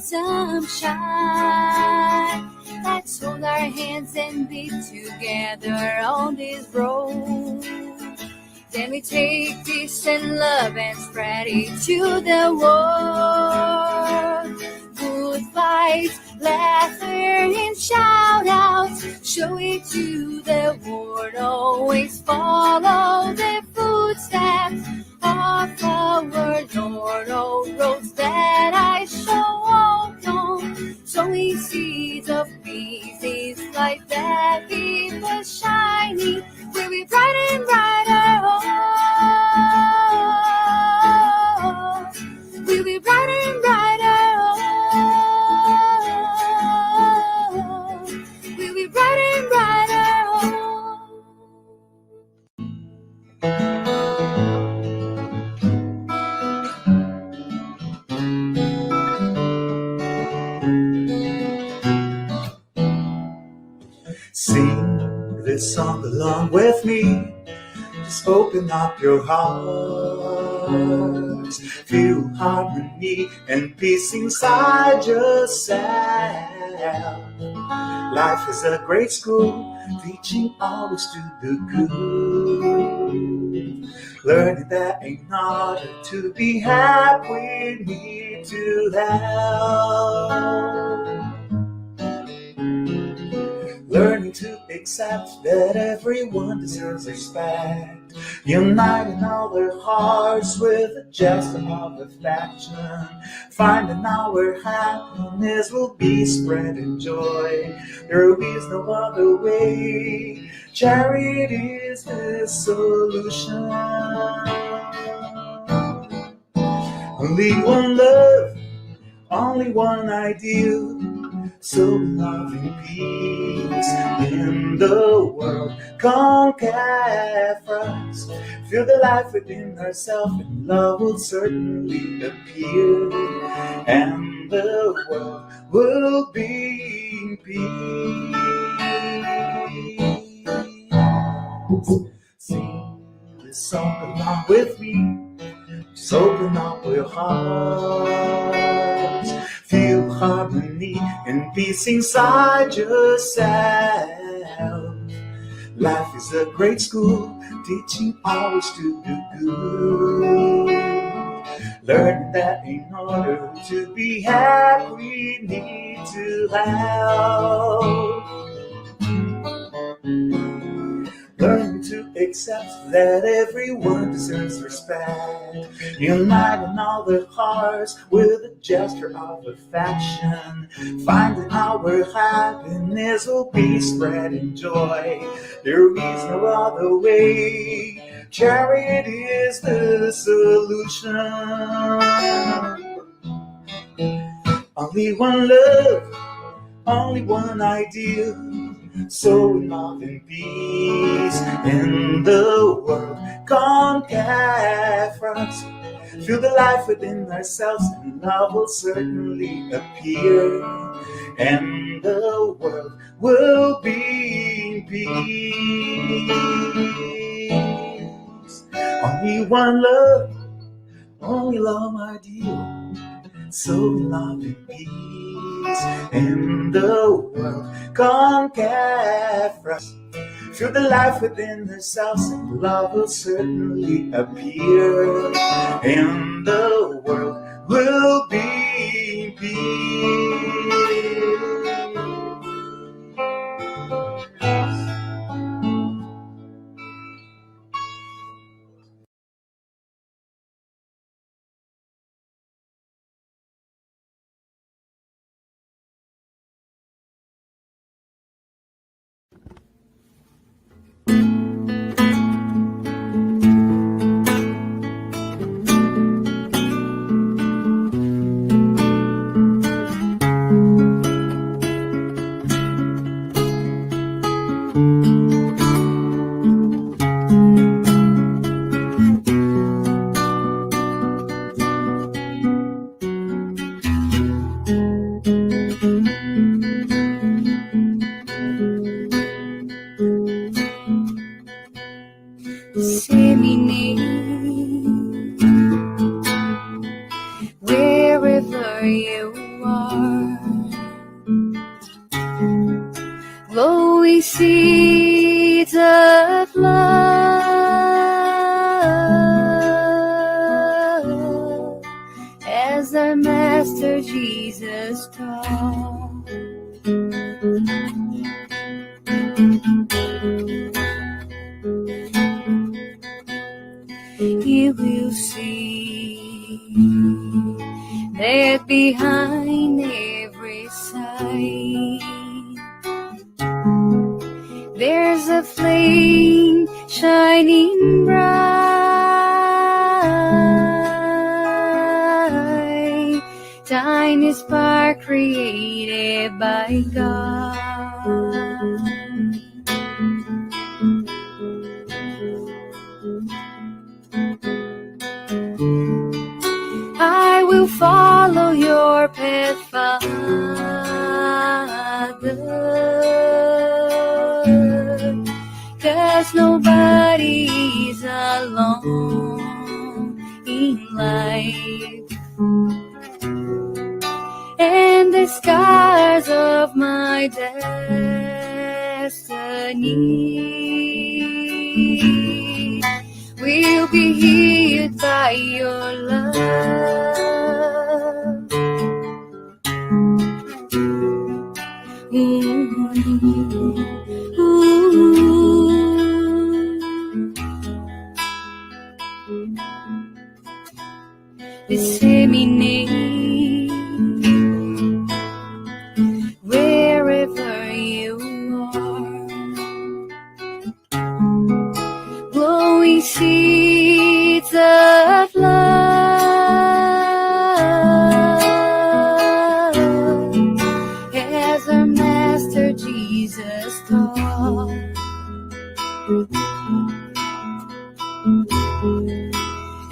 some shine. Let's hold our hands and be together on this road. Then we take peace and love and spread it to the world. Good vibes, laughter and shout outs, show it to the world. Always follow the footsteps of our Lord. All roads that I shall walk on, sowing seeds of peace. This light that keeps us shining will be brighter and brighter. Oh, we'll be brighter and brighter. Oh, we'll be brighter and brighter. Sing this song along with me. Just open up your hearts. Feel harmony and peace inside yourself. Life is a great school, teaching always to do good. Learning that in order to be happy, we need to help. Learning to accept that everyone deserves respect. Uniting all their hearts with a gesture of affection. Finding our happiness will be spreading joy. There is no other way. Charity is the solution. Only one love, only one ideal. So love and peace in the world. Conquer us. Feel the life within ourselves, and love will certainly appear. And the world will be in peace. Sing this song along with me. Just open up your hearts. Feel harmony and peace inside yourself. Life is a great school, teaching always to do good. Learn that in order to be happy, we need to help. Learn to accept that everyone deserves respect. Uniting all their hearts with a gesture of affection. Finding our happiness will be spreading joy. There is no other way. Charity is the solution. Only one love, only one ideal. So love and peace in the world. Conquer us. Feel the life within ourselves, and love will certainly appear. And the world will be in peace. Only one love, only love ideal. So love and peace in the world. Conquer us. Feel the life within ourselves, and love will certainly appear. And the world will be in peace. are. Glowing seeds of love, as our Master Jesus taught. You will see that behind every sight there's a flame shining bright, tiny spark created by God. I will follow your path, Father, 'cause nobody's alone in life, and the scars of my destiny will be healed by your love. Disseminate wherever you are. Glowing seeds of love, as our Master Jesus taught.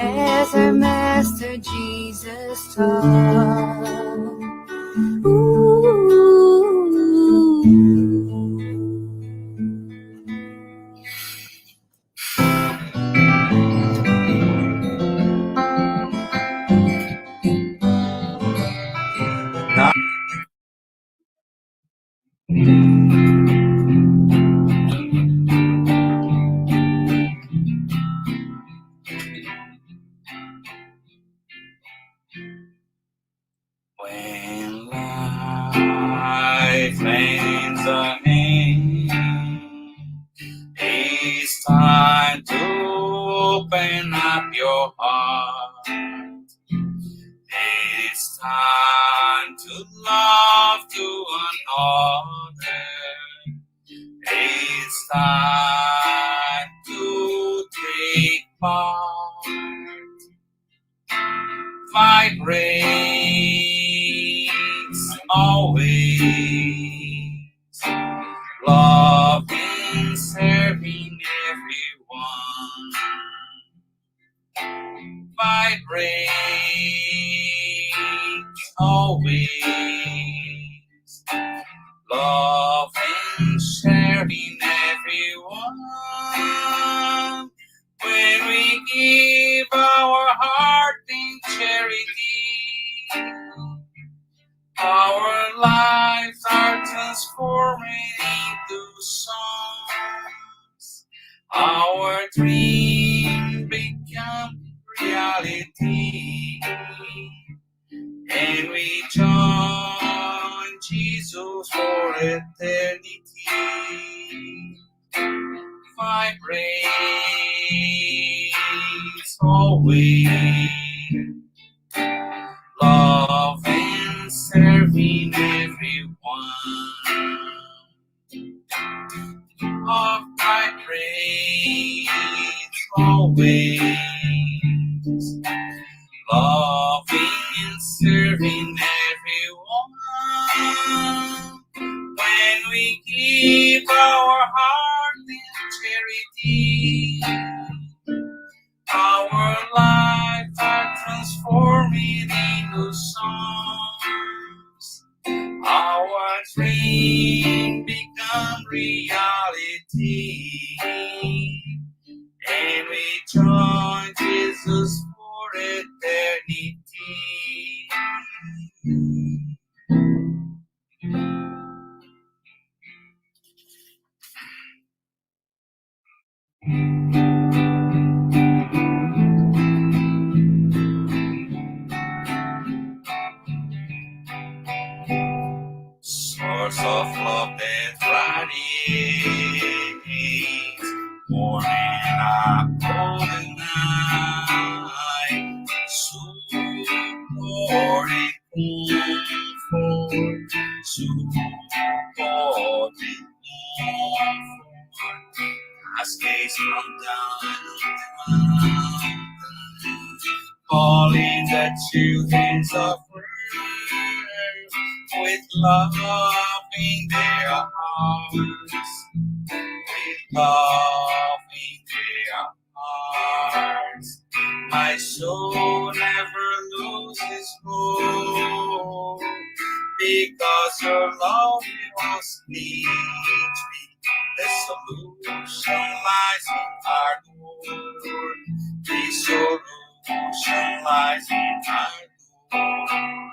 As our Master Jesus taught. Ooh. When life lends a hand, it's time to open up your heart. It's time to love to another. It's time to take part. Vibrates always, loving, serving everyone. Vibrates always, loving, sharing everyone. When we give our heart in charity, our lives are transforming into songs. Our dreams become reality, and we join Jesus for eternity. Vibrates always, loving, serving everyone. Of vibrates always, loving and serving everyone. When we give our heart in charity, our lives are transforming into songs. Our dreams become reality, and we join Jesus for eternity. source of love that radiates. Morning, golden night, supporting comfort, supporting comfort. Cascades from down the mountain, calling the children of earth with love in their hearts, with love in their hearts. My soul never loses hope, because your love was teach me the solution lies in our Lord. The solution lies in our Lord.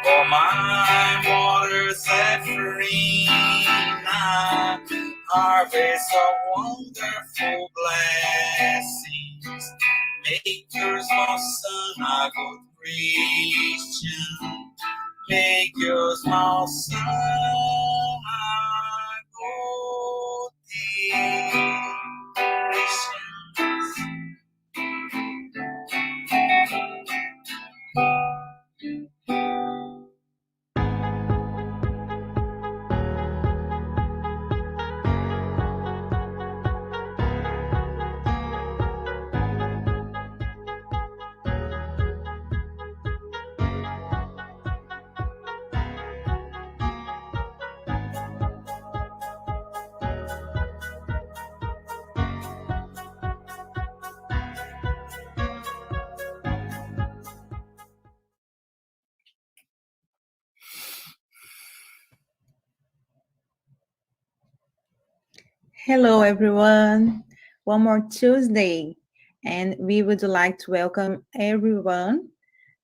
Oh, my waters set free now, harvest of wonderful blessings. Make your small son a good Christian. Make your small son a good Christian. Hello, everyone. One more Tuesday, and we would like to welcome everyone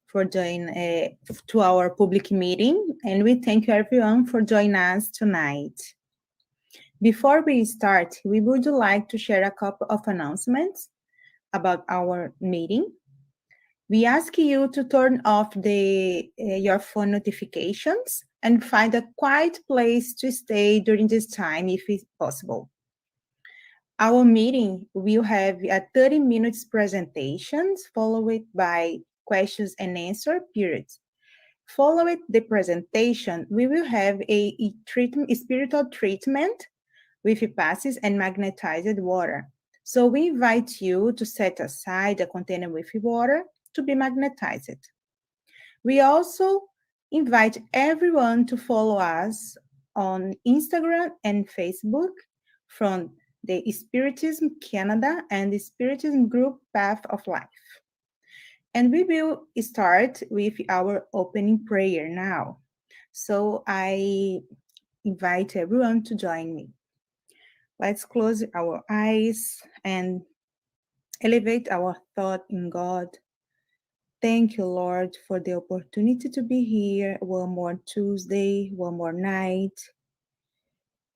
for joining to our public meeting, and we thank you everyone for joining us tonight. Before we start, we would like to share a couple of announcements about our meeting. We ask you to turn off your phone notifications and find a quiet place to stay during this time if it's possible. Our meeting will have a 30 minutes presentations followed by questions and answer periods. Following the presentation, we will have a spiritual treatment with passes and magnetized water. So we invite you to set aside a container with water to be magnetized. We also invite everyone to follow us on Instagram and Facebook from the Spiritism Canada and the Spiritism Group Path of Life. And we will start with our opening prayer now. So I invite everyone to join me. Let's close our eyes and elevate our thought in God. Thank you, Lord, for the opportunity to be here one more Tuesday, one more night,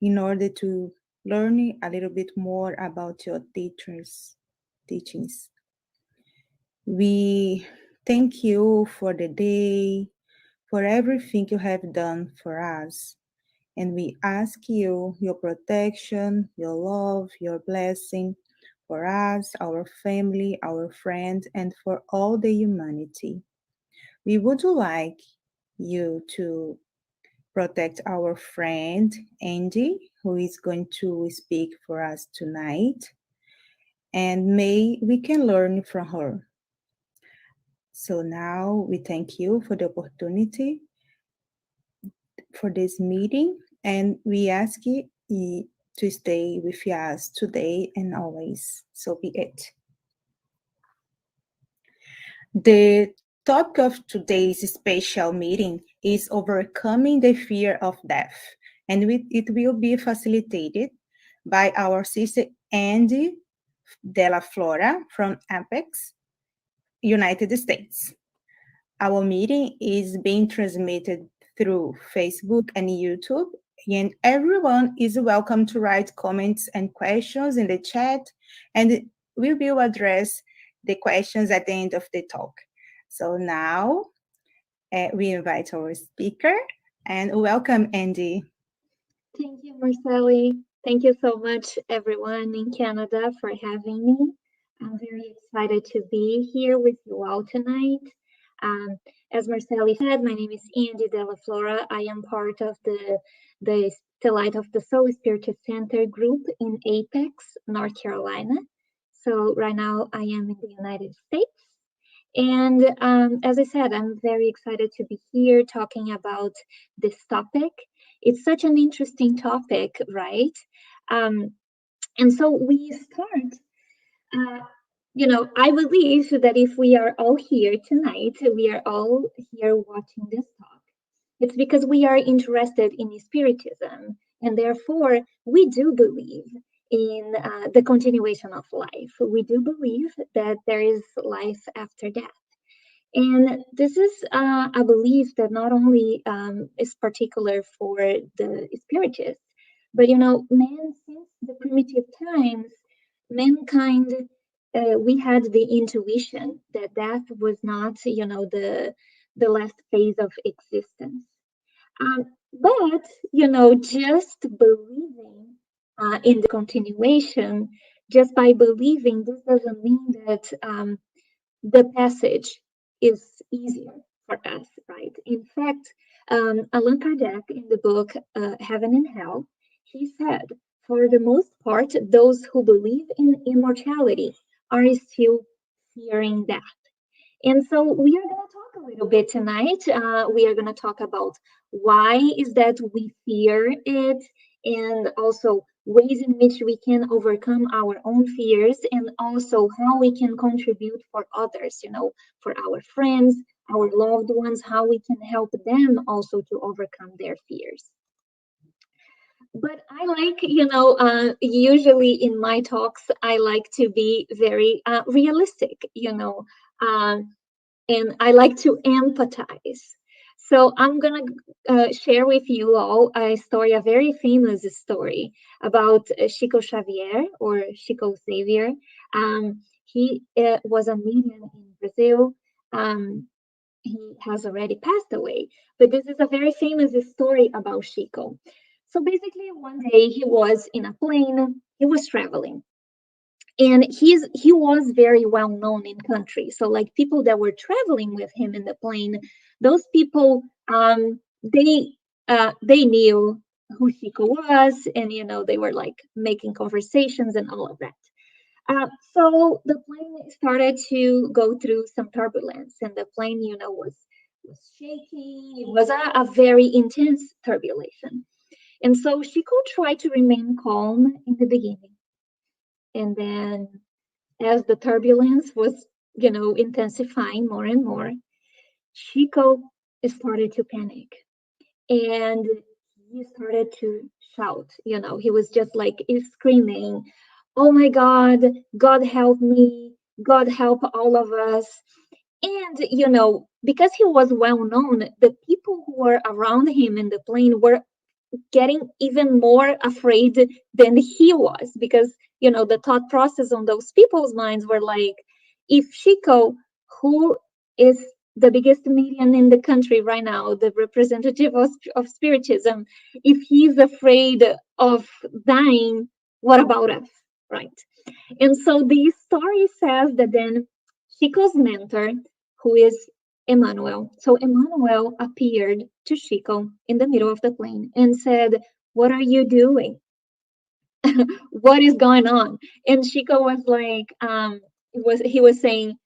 in order to learn a little bit more about your teachings. We thank you for the day, for everything you have done for us. And we ask you your protection, your love, your blessing for us, our family, our friends, and for all the humanity. We would like you to protect our friend Andy, who is going to speak for us tonight, and may we can learn from her. So now we thank you for the opportunity for this meeting, and we ask you to stay with us today and always. So be it. The topic of today's special meeting is overcoming the fear of death, and it will be facilitated by our sister Andy Della Flora from Apex, United States. Our meeting is being transmitted through Facebook and YouTube, and everyone is welcome to write comments and questions in the chat, and we will address the questions at the end of the talk. So now we invite our speaker, and welcome, Andy. Thank you, Marceli. Thank you so much, everyone in Canada, for having me. I'm very excited to be here with you all tonight. Um, as Marceli said, my name is Andy Della Flora. I am part of the Light of the Soul Spirited Center group in Apex, North Carolina. So right now I am in the United States. And as I said, I'm very excited to be here talking about this topic. It's such an interesting topic, right? Um, and so we start, I believe that if we are all here tonight, we are all here watching this talk, it's because we are interested in Spiritism, and therefore we do believe in the continuation of life. We do believe that there is life after death. And this is a belief that not only is particular for the Spiritists, but man, since the primitive times, mankind, we had the intuition that death was not, the last phase of existence. But just believing in the continuation, just by believing, this doesn't mean that the passage is easier for us, right? In fact, Allan Kardec, in the book Heaven and Hell, he said, for the most part, those who believe in immortality are still fearing death. And so we are going to talk a little bit tonight. We are going to talk about why is that we fear it, and also ways in which we can overcome our own fears, and also how we can contribute for others, for our friends, our loved ones, how we can help them also to overcome their fears. But I like, usually in my talks, I like to be very realistic, and I like to empathize. So I'm going to share with you all a story, a very famous story about Chico Xavier, or Chico Xavier. He was a medium in Brazil. He has already passed away, but this is a very famous story about Chico. So basically, one day he was in a plane, he was traveling, and he was very well known in country. So like people that were traveling with him in the plane, those people they knew who Chico was, and they were like making conversations and all of that. So the plane started to go through some turbulence, and the plane was shaking. It was a very intense turbulence, and so Chico tried to remain calm in the beginning. And then as the turbulence was, intensifying more and more, Chico started to panic, and he started to shout. He was just like screaming, "Oh my God, God help me, God help all of us." And, because he was well known, the people who were around him in the plane were getting even more afraid than he was, because the thought process on those people's minds were like, if Chico, who is the biggest medium in the country right now, the representative of Spiritism, if he's afraid of dying, what about us, right? And so the story says that then Chico's mentor, who is Emmanuel. So Emmanuel appeared to Chico in the middle of the plane and said, "What are you doing? What is going on?" And Chico was like, he was saying,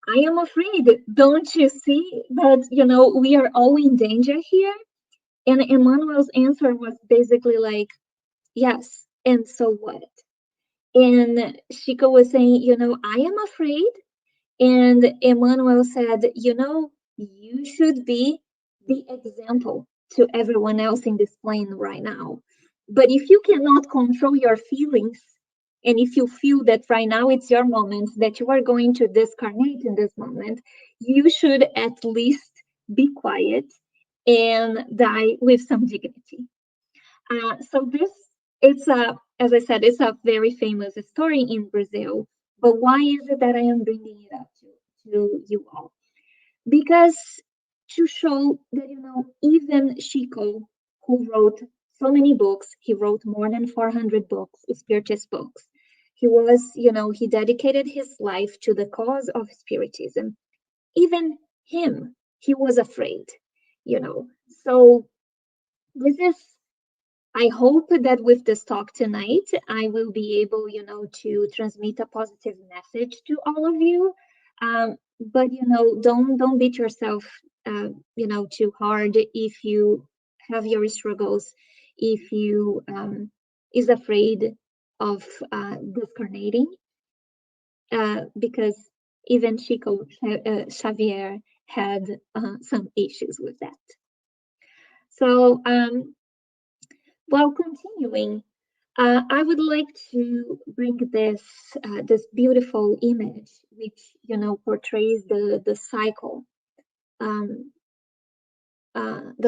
"I am afraid. Don't you see that, we are all in danger here?" And Emmanuel's answer was basically like, "Yes, and so what?" And Chico was saying, "I am afraid." And Emmanuel said, you should be the example to everyone else in this plane right now. But if you cannot control your feelings, and if you feel that right now it's your moment, that you are going to discarnate in this moment, you should at least be quiet and die with some dignity. So it's as I said, it's a very famous story in Brazil. But why is it that I am bringing it up to you all? Because to show that, even Chico, who wrote so many books. He wrote more than 400 books, spiritist books. He was, he dedicated his life to the cause of spiritism. Even him, he was afraid, So this is, I hope that with this talk tonight, I will be able, to transmit a positive message to all of you. But don't beat yourself, too hard if you have your struggles, if you is afraid of discarnating, because even Chico Xavier had some issues with that. So, while continuing, I would like to bring this beautiful image, which portrays the cycle, the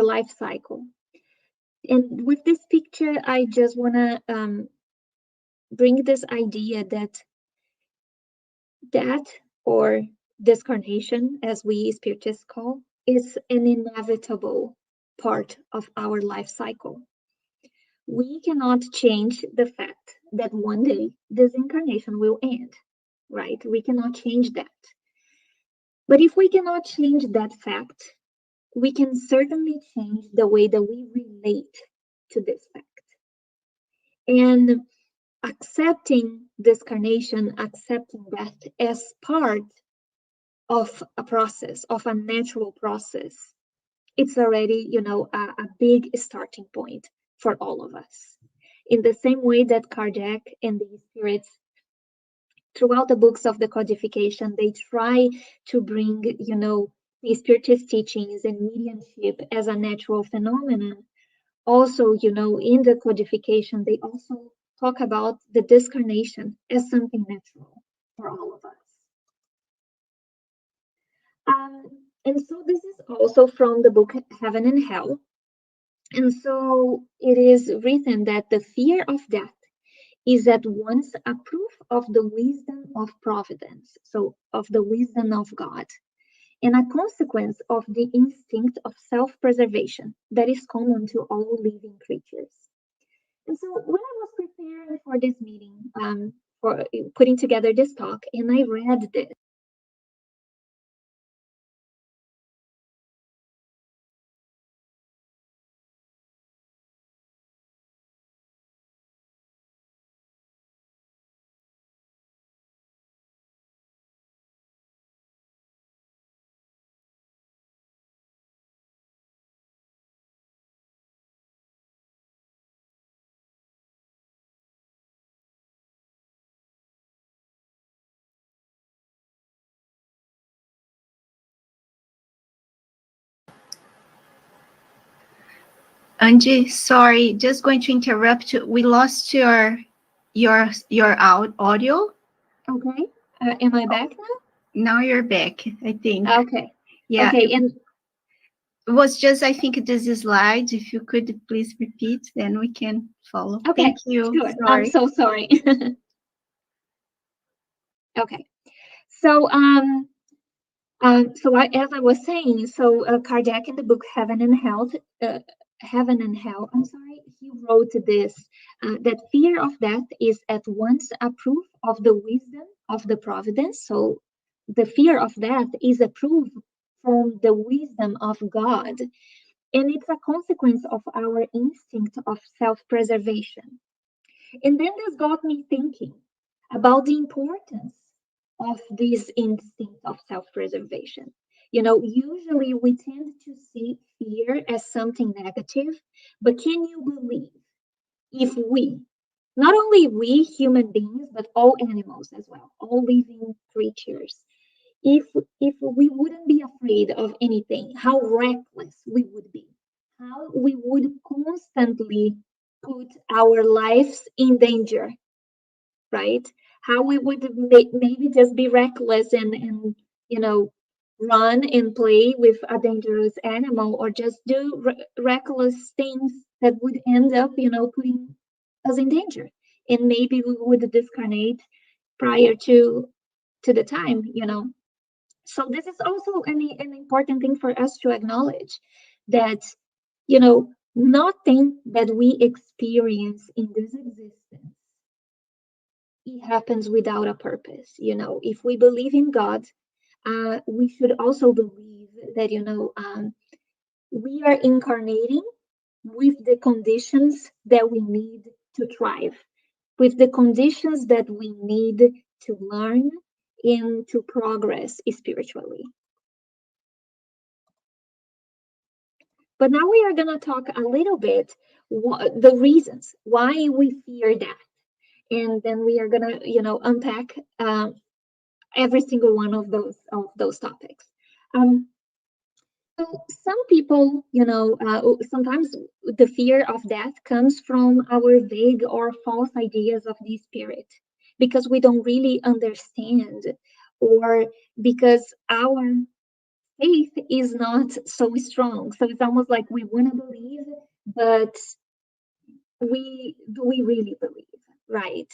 life cycle. And with this picture, I just want to bring this idea that death, or discarnation, as we spiritists call, is an inevitable part of our life cycle. We cannot change the fact that one day this incarnation will end, right? We cannot change that. But if we cannot change that fact, we can certainly change the way that we relate to this fact. And accepting discarnation, accepting death as part of a process, of a natural process, it's already, a big starting point for all of us. In the same way that Kardec and the spirits, throughout the books of the codification, they try to bring, the spiritist teachings and mediumship as a natural phenomenon. Also, in the codification, they also talk about the discarnation as something natural for all of us. And so this is also from the book Heaven and Hell. And so it is written that the fear of death is at once a proof of the wisdom of providence, so of the wisdom of God, and a consequence of the instinct of self-preservation that is common to all living creatures. And so when I was preparing for this meeting, for putting together this talk, and I read this, Angie, sorry, just going to interrupt you. We lost your audio. okay, am I back now? Now you're back, I think. Okay. Yeah. Okay, and it was just, I think, this slide. If you could please repeat, then we can follow. okay, Thank you. sure. Sorry. I'm so sorry. Okay, so as I was saying, so Kardec in the book Heaven and Hell, I'm sorry, he wrote this, that fear of death is at once a proof of the wisdom of the providence. So the fear of death is a proof from the wisdom of God, and it's a consequence of our instinct of self-preservation. And then this got me thinking about the importance of this instinct of self-preservation. Usually we tend to see fear as something negative, but can you believe if we, not only we human beings, but all animals as well, all living creatures, if we wouldn't be afraid of anything, how reckless we would be, how we would constantly put our lives in danger, right? How we would maybe just be reckless and run and play with a dangerous animal, or just do reckless things that would end up putting us in danger, and maybe we would discarnate prior to the time. So this is also an important thing for us to acknowledge, that Nothing that we experience in this existence, it happens without a purpose. If we believe in God, we should also believe that, we are incarnating with the conditions that we need to thrive, with the conditions that we need to learn and to progress spiritually. But now we are going to talk a little bit the reasons why we fear death. And then we are going to, unpack every single one of those topics. So some people, sometimes the fear of death comes from our vague or false ideas of the spirit, because we don't really understand, or because our faith is not so strong. So it's almost like we want to believe, but do we really believe, right?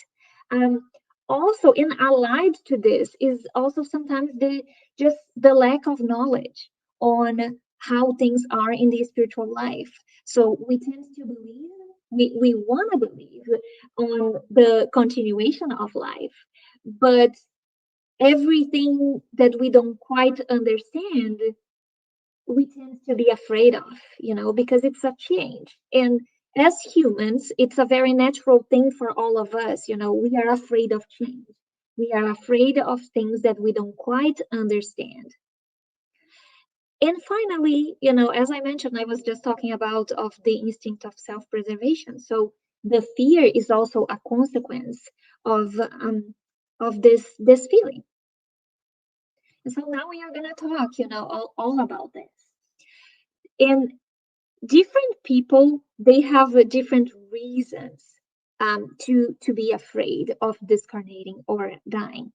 Also, in allied to this is also sometimes the lack of knowledge on how things are in the spiritual life. So we tend to believe, we want to believe on the continuation of life, but everything that we don't quite understand, we tend to be afraid of, because it's a change. And as humans, it's a very natural thing for all of us. We are afraid of change. We are afraid of things that we don't quite understand. And finally, as I mentioned, I was just talking about of the instinct of self-preservation. So the fear is also a consequence of this feeling. And so now we are going to talk, all about this. And different people, they have different reasons to be afraid of discarnating or dying.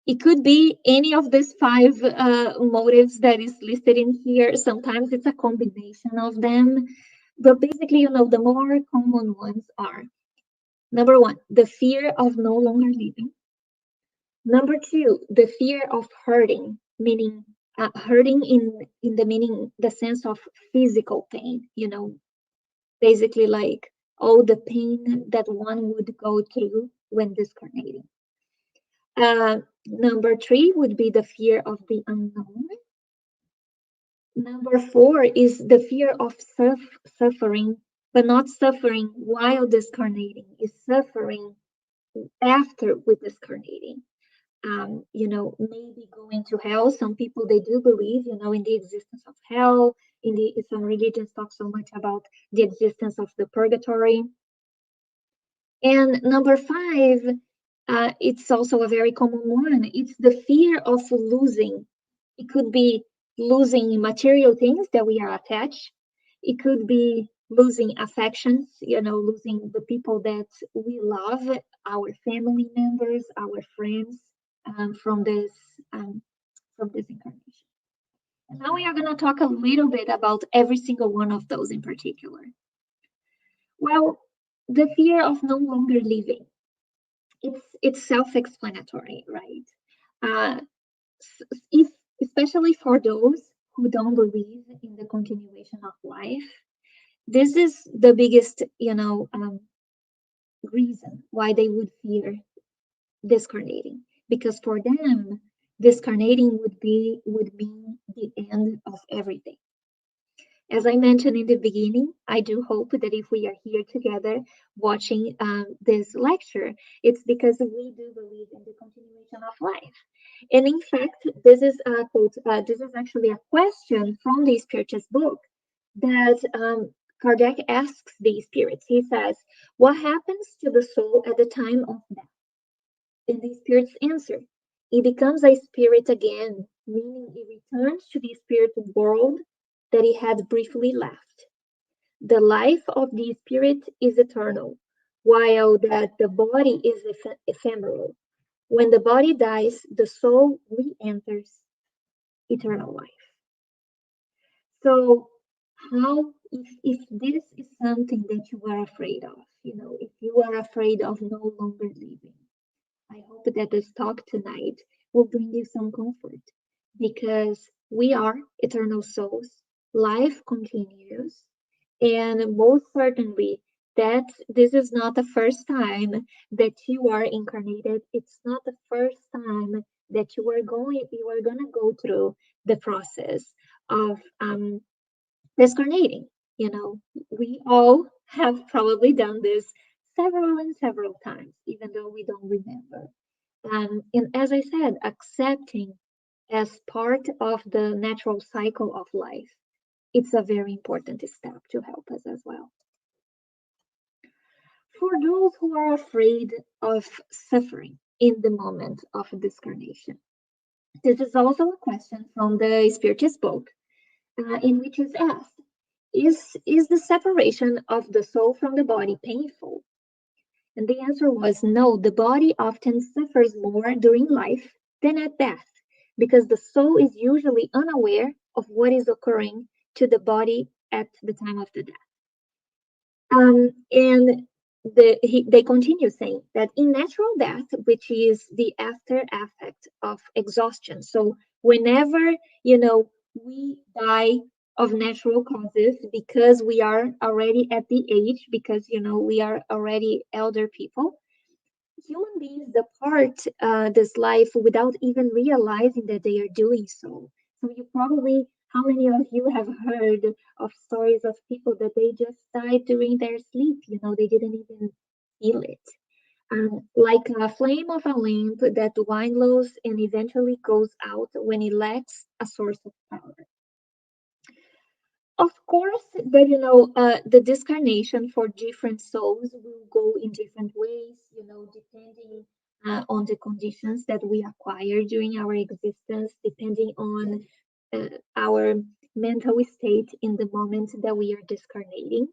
It could be any of these 5 motives that is listed in here. Sometimes it's a combination of them, but basically, the more common ones are: number 1, the fear of no longer living. Number 2, the fear of hurting, meaning hurting in the meaning, the sense of physical pain, basically like all the pain that one would go through when discarnating. Number 3 would be the fear of the unknown. Number 4 is the fear of suffering, but not suffering while discarnating, is suffering after with discarnating. Maybe going to hell. Some people, they do believe, in the existence of hell. Some religions talk so much about the existence of the purgatory. And number 5, it's also a very common one. It's the fear of losing. It could be losing material things that we are attached. It could be losing affections, losing the people that we love, our family members, our friends, from this incarnation. And now we are going to talk a little bit about every single one of those in particular. Well, the fear of no longer living, it's self-explanatory, right? Especially for those who don't believe in the continuation of life, this is the biggest, reason why they would fear discarnating, because for them, discarnating would mean the end of everything. As I mentioned in the beginning, I do hope that if we are here together watching this lecture, it's because we do believe in the continuation of life. And in fact, this is a quote. This is actually a question from the Spiritus book that Kardec asks the spirits. He says, "What happens to the soul at the time of death?" And the spirits answer, "It becomes a spirit again, meaning it returns to the spirit world that it had briefly left. The life of the spirit is eternal, while that the body is ephemeral. When the body dies, the soul re-enters eternal life." So if this is something that you are afraid of, if you are afraid of no longer living, I hope that this talk tonight will bring you some comfort, because we are eternal souls. Life continues, And most certainly, that this is not the first time that you are incarnated. It's not the first time that you are gonna go through the process of discarnating. You know, we all have probably done this several and several times, even though we don't remember. And as I said, accepting as part of the natural cycle of life, it's a very important step to help us as well. For those who are afraid of suffering in the moment of discarnation, this is also a question from the Spiritist book, in which is asked, is the separation of the soul from the body painful? And the answer was no, the body often suffers more during life than at death, because the soul is usually unaware of what is occurring to the body at the time of the death. And they continue saying that in natural death, which is the after effect of exhaustion. So whenever, we die of natural causes because we are already at the age, because, we are already elder people, human beings depart this life without even realizing that they are doing so. So you probably, how many of you have heard of stories of people that they just died during their sleep? They didn't even feel it. Like a flame of a lamp that dwindles and eventually goes out when it lacks a source of power. Of course, but the discarnation for different souls will go in different ways, depending on the conditions that we acquire during our existence, depending on our mental state in the moment that we are discarnating.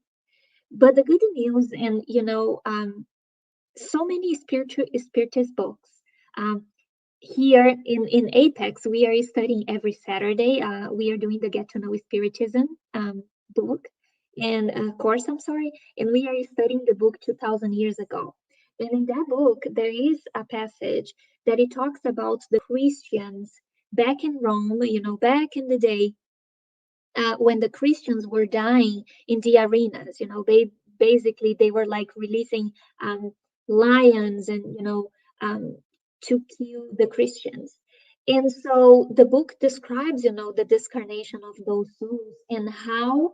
But the good news, and so many spiritist books. Here in Apex, we are studying every Saturday. We are doing the Get to Know Spiritism book and course, and we are studying the book 2000 years ago. And in that book, there is a passage that it talks about the Christians back in Rome, back in the day, when the Christians were dying in the arenas. They were like releasing lions and to kill the Christians. And so the book describes, the discarnation of those souls and how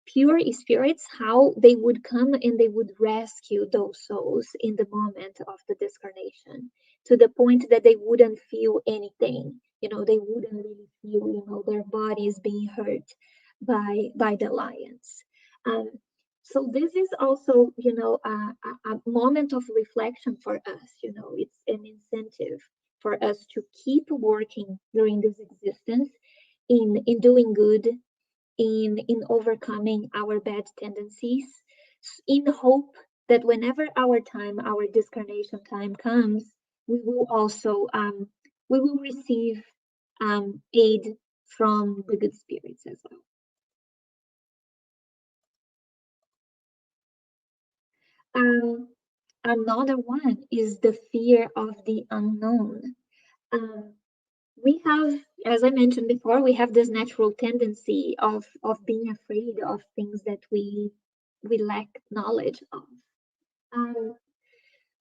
pure spirits, how they would come and they would rescue those souls in the moment of the discarnation, to the point that they wouldn't feel anything. They wouldn't really feel, their bodies being hurt by the lions. So this is also, a moment of reflection for us. It's an incentive for us to keep working during this existence in doing good, in overcoming our bad tendencies, in hope that whenever our discarnation time comes, we will also we will receive aid from the good spirits as well. Another one is the fear of the unknown. We have, as I mentioned before, we have this natural tendency of being afraid of things that we lack knowledge of.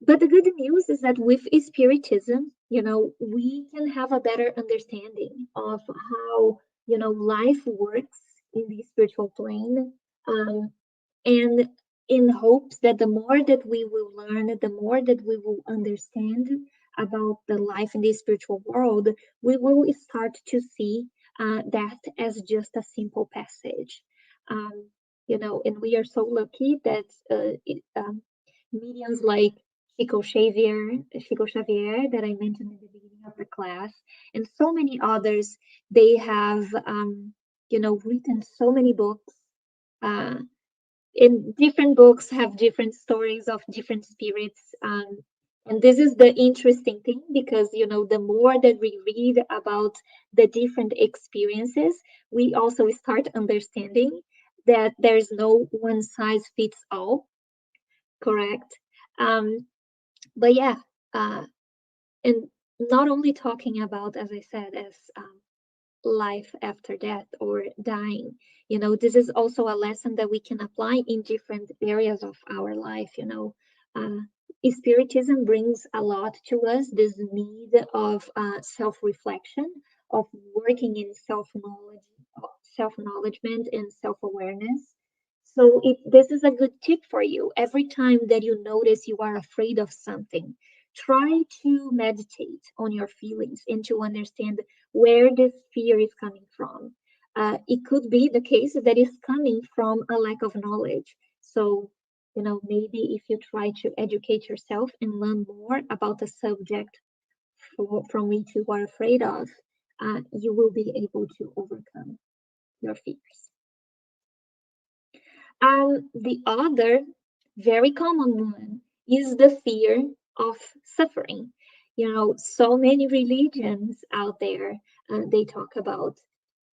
But the good news is that with Spiritism, we can have a better understanding of how, life works in the spiritual plane. And in hopes that the more that we will learn, the more that we will understand about the life in the spiritual world, we will start to see that as just a simple passage. And we are so lucky that mediums like Chico Xavier that I mentioned in the beginning of the class, and so many others, they have written so many books. And different books have different stories of different spirits. And this is the interesting thing, because the more that we read about the different experiences, we also start understanding that there's no one size fits all. Correct. But yeah, and not only talking about, as I said, as life after death or dying. This is also a lesson that we can apply in different areas of our life. Spiritism brings a lot to us, this need of self-reflection, of working in self-acknowledgement and self-awareness. So this is a good tip for you. Every time that you notice you are afraid of something, try to meditate on your feelings and to understand where this fear is coming from. It could be the case that is coming from a lack of knowledge. So, maybe if you try to educate yourself and learn more about the subject from which you are afraid of, you will be able to overcome your fears. The other very common one is the fear of suffering. So many religions out there, they talk about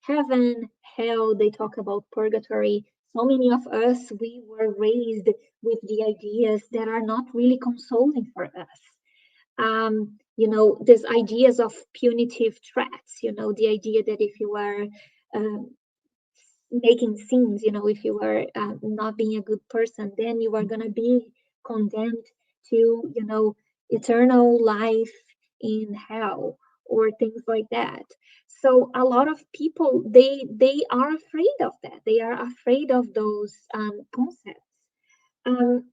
heaven, hell, they talk about purgatory. So many of us, we were raised with the ideas that are not really consoling for us. These ideas of punitive threats, the idea that if you are making sins, if you are not being a good person, then you are going to be condemned to, eternal life in hell or things like that. So a lot of people, they are afraid of that. They are afraid of those concepts. The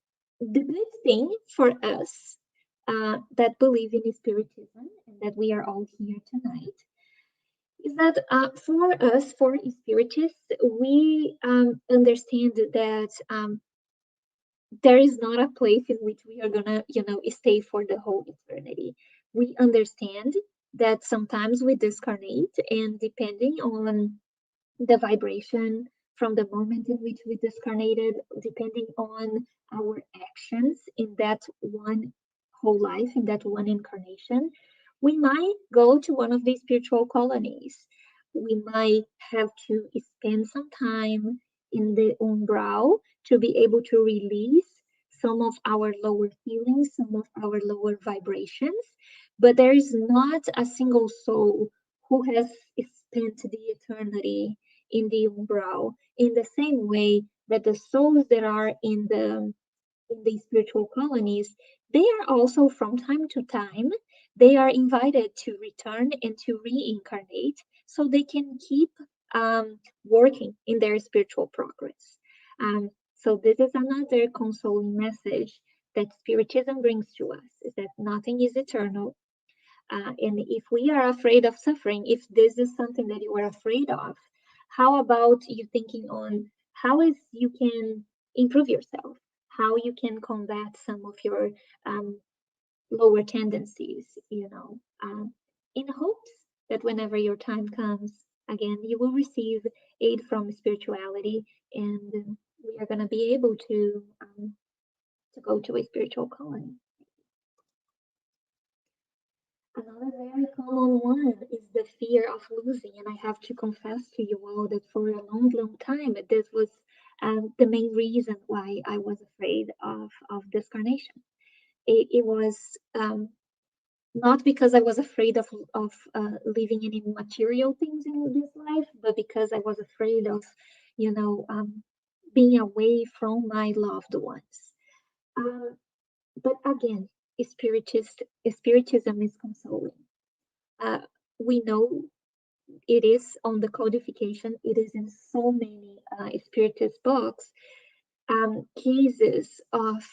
good thing for us that believe in spiritism and that we are all here tonight is that for us, for spiritists, we understand that there is not a place in which we are gonna, stay for the whole eternity. We understand that sometimes we discarnate, and depending on the vibration from the moment in which we discarnated, depending on our actions in that one whole life, in that one incarnation, we might go to one of these spiritual colonies. We might have to spend some time in the umbral to be able to release some of our lower feelings, some of our lower vibrations. But there is not a single soul who has spent the eternity in the umbral in the same way that the souls that are in the spiritual colonies, they are also from time to time, they are invited to return and to reincarnate so they can keep working in their spiritual progress. So this is another consoling message that Spiritism brings to us, is that nothing is eternal. And if we are afraid of suffering, if this is something that you are afraid of, how about you thinking on how is you can improve yourself, how you can combat some of your lower tendencies, in hopes that whenever your time comes, again, you will receive aid from spirituality, and we are going to be able to go to a spiritual colony. Another very common one is the fear of losing, and I have to confess to you all that for a long, long time, this was the main reason why I was afraid of discarnation. It was not because I was afraid of living any material things in this life, but because I was afraid of, being away from my loved ones. But again, spiritism is consoling. We know it is on the codification, it is in so many spiritist books, cases of,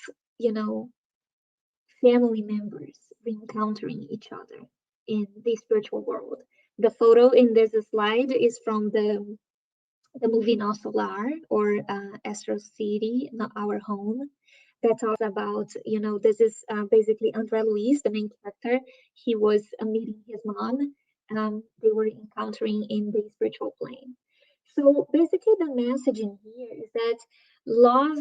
family members encountering each other in the spiritual world. The photo in this slide is from the movie No Solar, or Astral City, Not Our Home, that talks about, this is basically André Luiz, the main character. He was meeting his mom. They were encountering in the spiritual plane. So basically the message in here is that love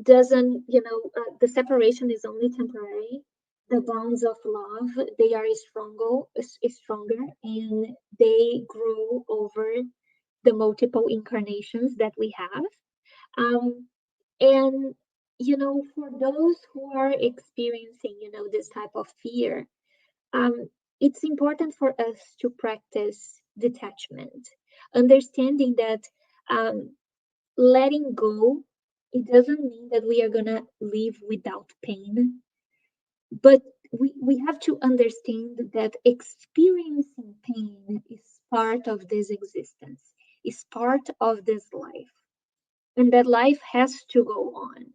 doesn't, the separation is only temporary. The bonds of love, they are stronger, and they grow over the multiple incarnations that we have. And, for those who are experiencing, this type of fear, it's important for us to practice detachment, understanding that letting go, it doesn't mean that we are gonna live without pain, but we have to understand that experiencing pain is part of this existence, is part of this life, and that life has to go on.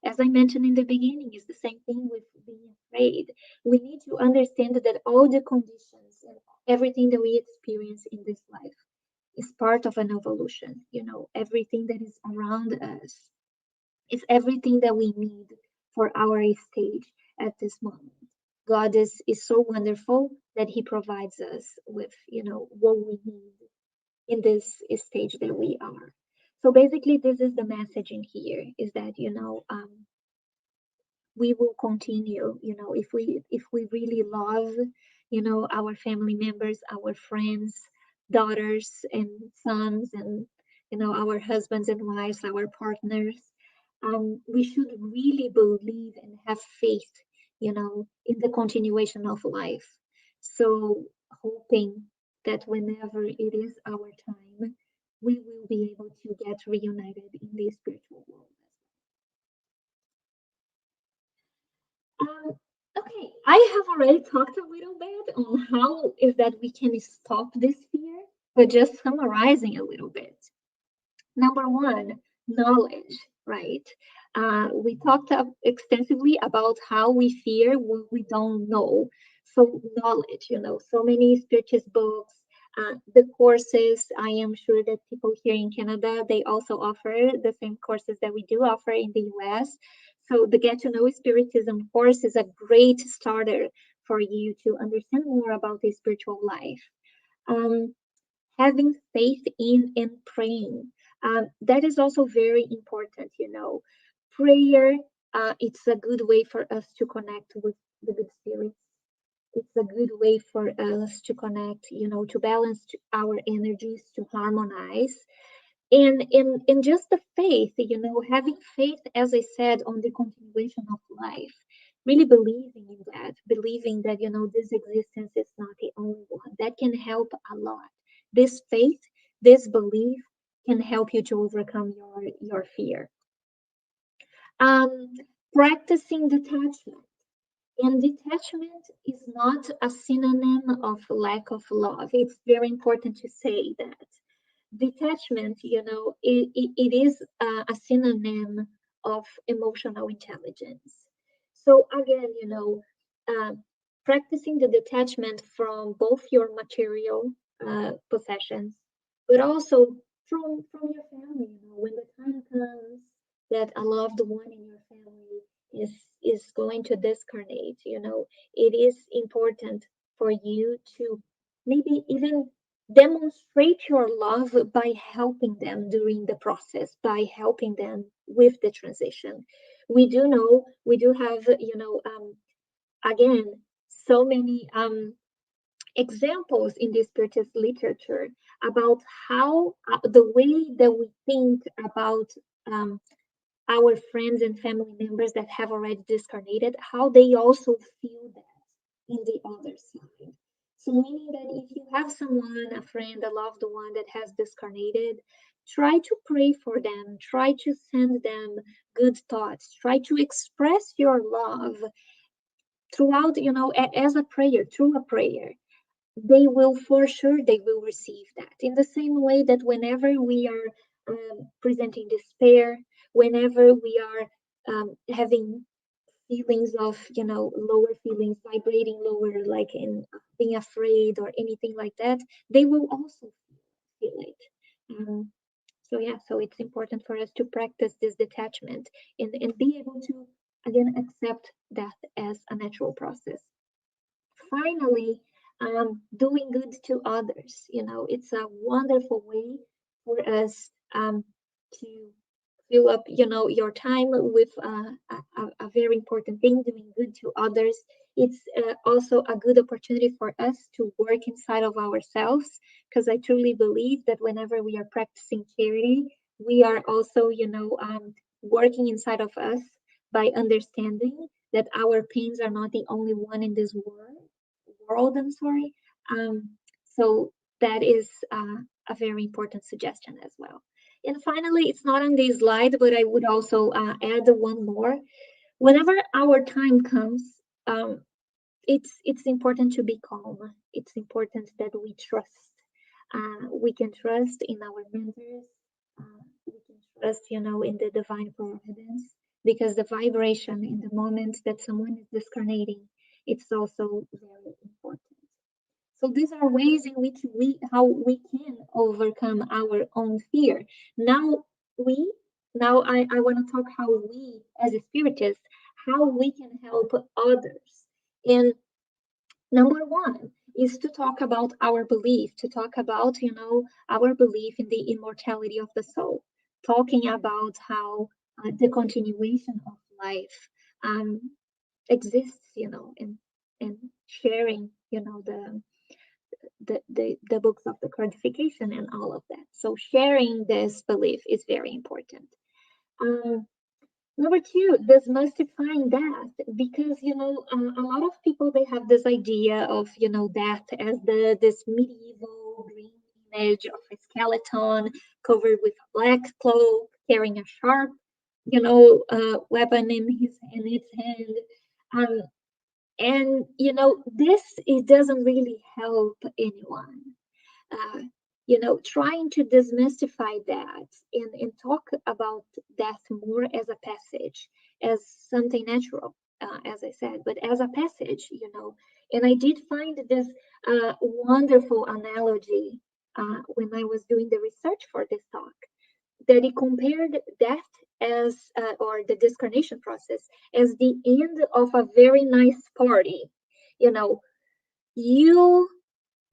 As I mentioned in the beginning, it's the same thing with being afraid. We need to understand that all the conditions and everything that we experience in this life is part of an evolution. Everything that is around us is everything that we need for our stage at this moment. God is so wonderful that He provides us with, what we need in this stage that we are. So basically, this is the message in here: is that we will continue. If we really love, our family members, our friends, daughters and sons, and our husbands and wives, our partners. We should really believe and have faith, in the continuation of life. So hoping that whenever it is our time, we will be able to get reunited in the spiritual world. Okay, I have already talked a little bit on how is that we can stop this fear, but just summarizing a little bit. Number one, knowledge, right? We talked extensively about how we fear what we don't know. So knowledge, so many spiritist books, the courses. I am sure that people here in Canada, they also offer the same courses that we do offer in the US. So the Get to Know Spiritism course is a great starter for you to understand more about the spiritual life. Having faith in and praying. That is also very important, Prayer, it's a good way for us to connect with the good spirits. It's a good way for us to connect, to balance our energies, to harmonize. And just the faith, having faith, as I said, on the continuation of life, really believing in that, believing that, this existence is not the only one. That can help a lot. This faith, this belief can help you to overcome your fear. Practicing detachment. And detachment is not a synonym of lack of love. It's very important to say that. Detachment, it is a synonym of emotional intelligence. So again, practicing the detachment from both your material possessions, but also from your family. When the time comes that a loved one in your family is going to discarnate, it is important for you to maybe even demonstrate your love by helping them during the process, by helping them with the transition. We do have, again, so many examples in the spiritist literature about how the way that we think about our friends and family members that have already discarnated, how they also feel that in the other side. So meaning that if you have someone, a friend, a loved one that has discarnated, try to pray for them, try to send them good thoughts, try to express your love throughout, as a prayer, through a prayer. They will, for sure, they will receive that. In the same way that whenever we are presenting despair, whenever we are having feelings of, lower feelings, vibrating lower, like in being afraid or anything like that, they will also feel it. So it's important for us to practice this detachment and be able to, again, accept death as a natural process. Finally, doing good to others. It's a wonderful way for us to fill up, your time with a very important thing, doing good to others. It's also a good opportunity for us to work inside of ourselves, because I truly believe that whenever we are practicing charity, we are also, working inside of us by understanding that our pains are not the only one in this world. I'm sorry. So that is a very important suggestion as well. And finally, it's not on this slide, but I would also add one more. Whenever our time comes, it's important to be calm. It's important that we trust. We can trust in our mentors. We can trust, in the divine providence, because the vibration in the moment that someone is discarnating, it's also very important. So these are ways in which how we can overcome our own fear. Now I want to talk how we as spiritists, how we can help others. And number one is to talk about our belief, to talk about, our belief in the immortality of the soul, talking about how the continuation of life exists, and sharing, the books of the codification and all of that. So sharing this belief is very important. Number two, demystifying death, because a lot of people, they have this idea of death as this medieval green image of a skeleton covered with a black cloak, carrying a sharp weapon in its hand. And this, it doesn't really help anyone. Trying to demystify that and talk about death more as a passage, as something natural, as I said, but as a passage, And I did find this wonderful analogy when I was doing the research for this talk, that it compared death as, or the discarnation process, as the end of a very nice party. You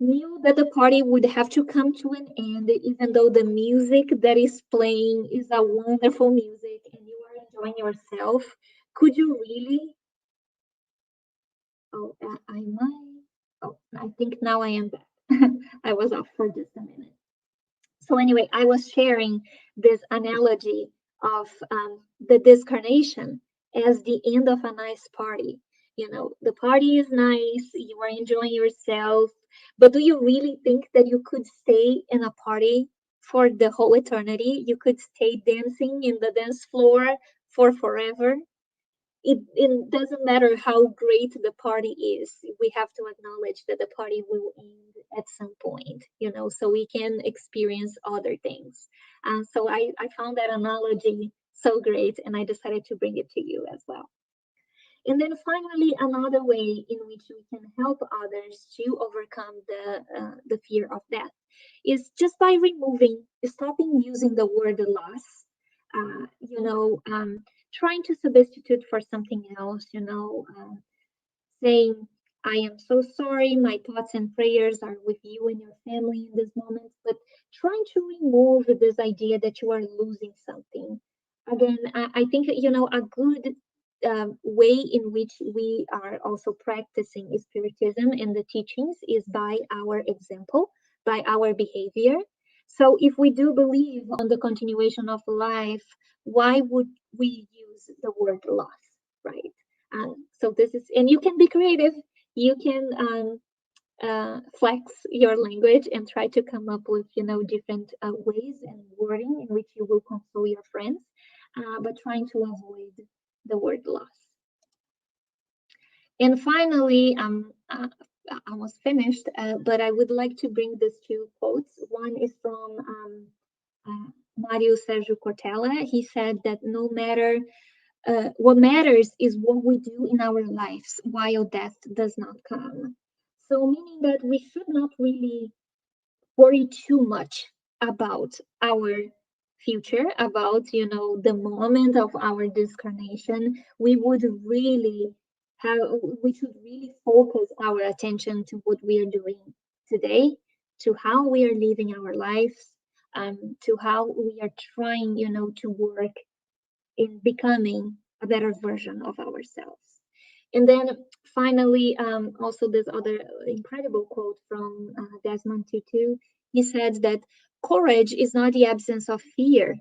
knew that the party would have to come to an end, even though the music that is playing is a wonderful music and you are enjoying yourself. Could you really? I think now I am back. I was off for just a minute. So anyway, I was sharing this analogy of the discarnation as the end of a nice party. The party is nice, you are enjoying yourself, but do you really think that you could stay in a party for the whole eternity? You could stay dancing in the dance floor for forever? It doesn't matter how great the party is. We have to acknowledge that the party will end at some point, so we can experience other things. So I found that analogy so great, and I decided to bring it to you as well. And then finally, another way in which we can help others to overcome the fear of death is just by stopping using the word loss. Trying to substitute for something else. Saying, "I am so sorry. My thoughts and prayers are with you and your family in this moment." But trying to remove this idea that you are losing something. Again, I think a good way in which we are also practicing spiritism and the teachings is by our example, by our behavior. So if we do believe on the continuation of life, why would we use the word loss, right? So this is, and you can be creative. You can flex your language and try to come up with different ways and wording in which you will console your friends, but trying to avoid the word loss. And finally, I'm almost finished, but I would like to bring these two quotes. One is from Mario Sergio Cortella. He said that no matter what matters is what we do in our lives while death does not come. So meaning that we should not really worry too much about our future, about the moment of our discarnation. We should really focus our attention to what we are doing today, to how we are living our lives, to how we are trying to work in becoming a better version of ourselves. And then finally, also this other incredible quote from Desmond Tutu. He said that courage is not the absence of fear,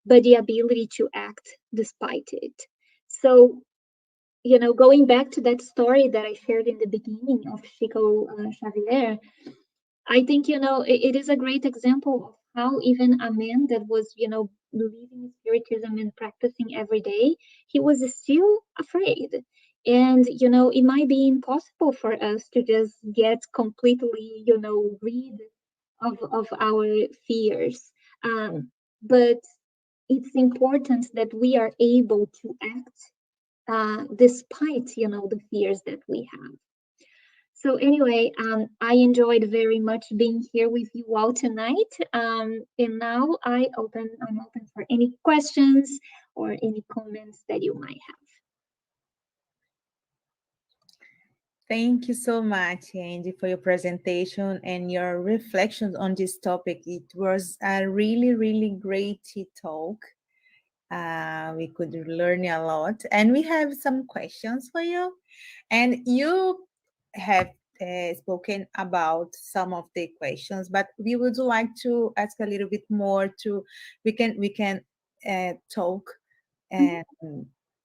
but the ability to act despite it. So, going back to that story that I shared in the beginning of Chico Xavier, I think, it is a great example of how even a man that was, believing in spiritism and practicing every day, he was still afraid. And, it might be impossible for us to just get completely, rid of our fears. But it's important that we are able to act despite, the fears that we have. So anyway, I enjoyed very much being here with you all tonight. And now I'm open for any questions or any comments that you might have. Thank you so much, Andy, for your presentation and your reflections on this topic. It was a really, really great talk. We could learn a lot, and we have some questions for you. And you have spoken about some of the questions, but we would like to ask a little bit more. We can talk and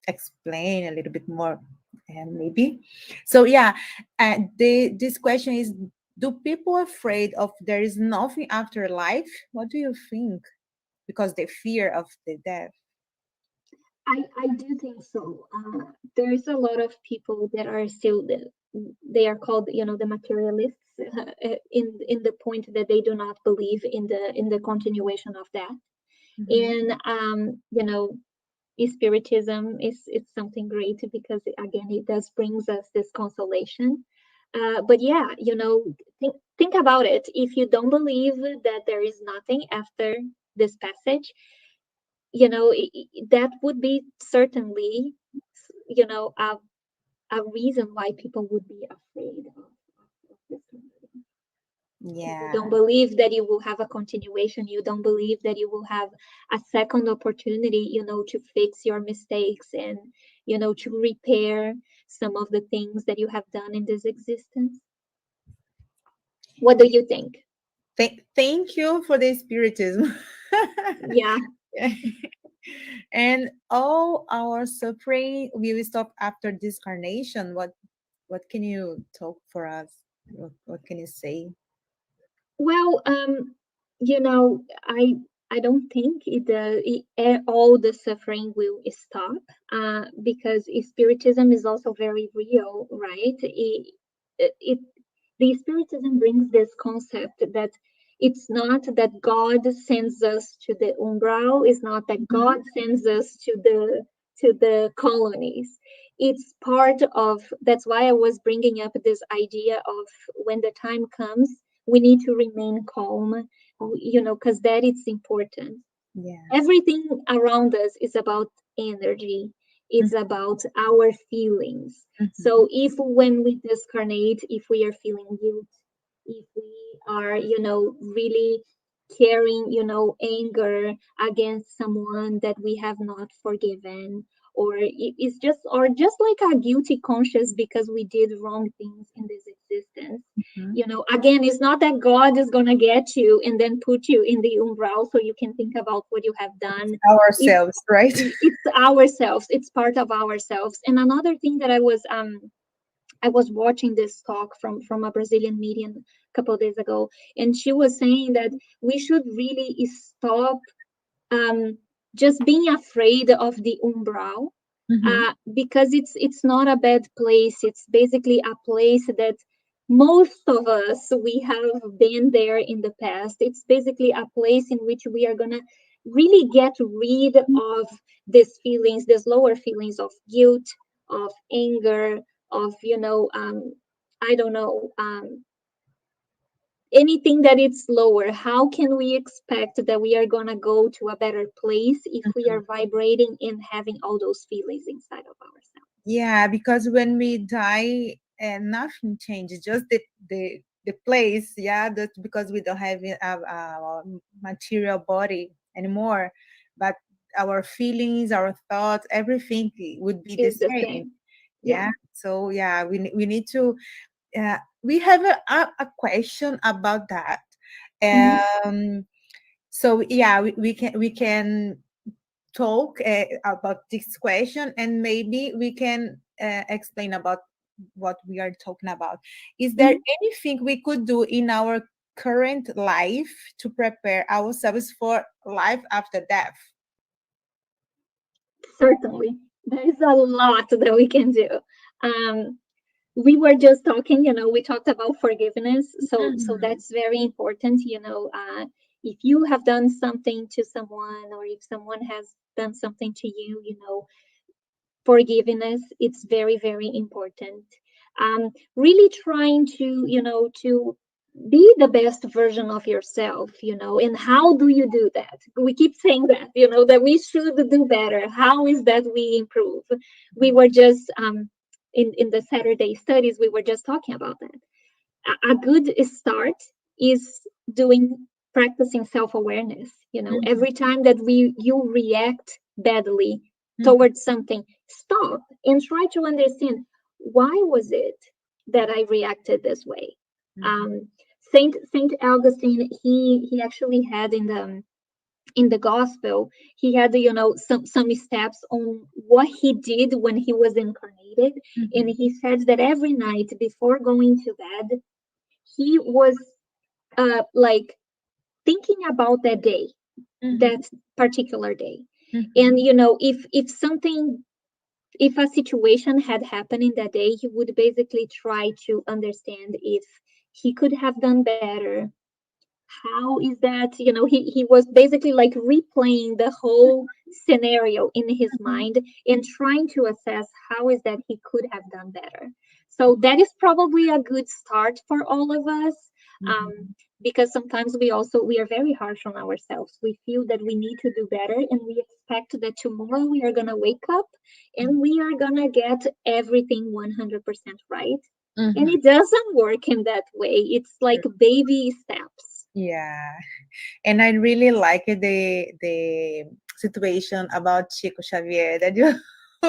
explain a little bit more, maybe. So yeah, this question is: do people afraid of there is nothing after life? What do you think? Because the fear of the death. I do think so. There's a lot of people that are still they are called, the materialists, in the point that they do not believe in the continuation of that. Mhm. And spiritism is it's something great because again it does brings us this consolation. But yeah, think about it. If you don't believe that there is nothing after this passage, that would be certainly, a reason why people would be afraid of this. If you Yeah. don't believe that you will have a continuation, you don't believe that you will have a second opportunity, to fix your mistakes and, to repair some of the things that you have done in this existence. What do you think? Thank you for the spiritism. Yeah. And all our suffering will stop after this carnation. What can you talk for us? What can you say? Well, I don't think all the suffering will stop, because spiritism is also very real, right? The spiritism brings this concept that it's not that God sends us to the umbral, it's not that God sends us to the colonies. It's part of, that's why I was bringing up this idea of when the time comes, we need to remain calm, because that is important. Yeah. Everything around us is about energy, it's about our feelings. So if when we discarnate, if we are feeling guilt, if we are, really carrying, anger against someone that we have not forgiven, or it's just, or just like a guilty conscience because we did wrong things in this existence. Again, it's not that God is gonna get you and then put you in the umbral so you can think about what you have done. Ourselves, right? It's ourselves, it's part of ourselves. And another thing that I was watching this talk from a Brazilian medium a couple of days ago, and she was saying that we should really stop just being afraid of the umbral, because it's not a bad place. It's basically a place that most of us, we have been there in the past. It's basically a place in which we are gonna really get rid of these feelings, these lower feelings of guilt, of anger, of I don't know, anything that is lower. How can we expect that we are gonna go to a better place if we are vibrating and having all those feelings inside of ourselves? Yeah, because when we die, nothing changes, just the place. Yeah, that's because we don't have our material body anymore, but our feelings, our thoughts, everything would be the Is the same. same. Yeah. Yeah. So yeah, we need to. We have a question about that. Um. So yeah, we can talk about this question, and maybe we can explain about what we are talking about. Is there anything we could do in our current life to prepare ourselves for life after death? Certainly, there is a lot that we can do. We were just talking, we talked about forgiveness. So that's very important. If you have done something to someone, or if someone has done something to you, forgiveness, it's very, very important. Really trying to be the best version of yourself, and how do you do that? We keep saying that, that we should do better. How is that we improve? We were just in the Saturday studies, we were just talking about that. A good start is practicing self-awareness. Every time that you react badly towards something, stop and try to understand, why was it that I reacted this way? Saint Augustine, he actually had in the gospel, he had some steps on what he did when he was incarnated. And he said that every night before going to bed, he was like thinking about that day, that particular day. And if a situation had happened in that day, he would basically try to understand if he could have done better. How is that? He was basically like replaying the whole scenario in his mind and trying to assess how is that he could have done better. So that is probably a good start for all of us. Because sometimes we are very harsh on ourselves. We feel that we need to do better, and we expect that tomorrow we are going to wake up and we are going to get everything 100% right. And it doesn't work in that way. It's like baby steps. Yeah, and I really like the situation about Chico Xavier that you